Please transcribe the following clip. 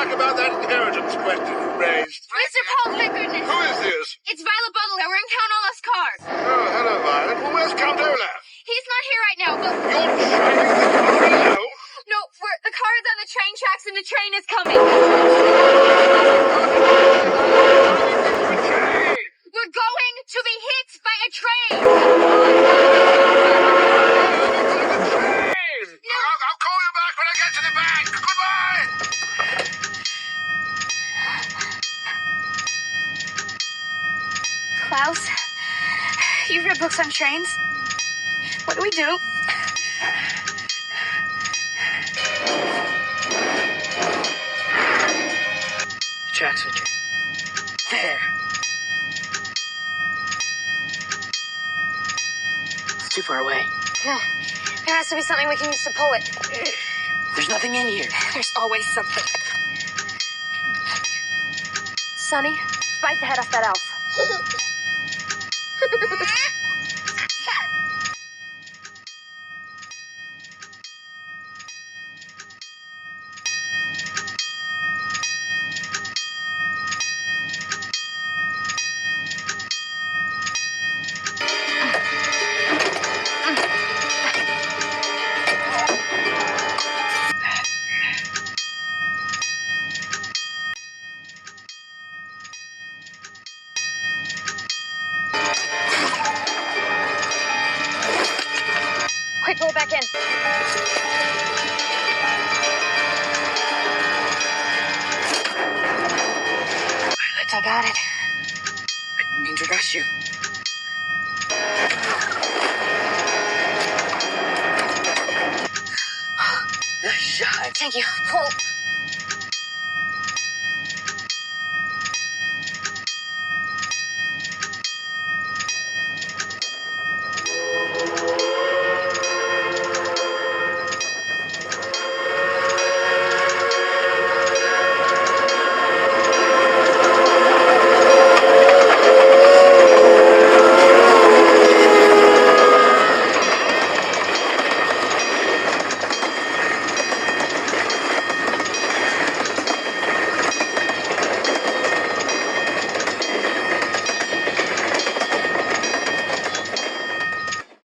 back about that inheritance question you raised. Mr. Paul, thank goodness. Who is this? It's Violet Butler. We're in Count Olaf's car. Oh, hello, Violet. Well, where's Count Olaf? He's not here right now, but... You're driving the car alone? No, the car is on the train tracks and the train is coming. We're going to be hit by a train. No. I'll call you back when I get to the bank. Goodbye. Klaus, you've read books on trains. What do we do? The track switcher. There. It's too far away. No, there has to be something we can use to pull it. There's nothing in here. There's always something. Sonny, bite the head off that elf. Quick, pull it back in. Violet, I got it. I didn't mean to rush you. Nice shot. Thank you. Pull.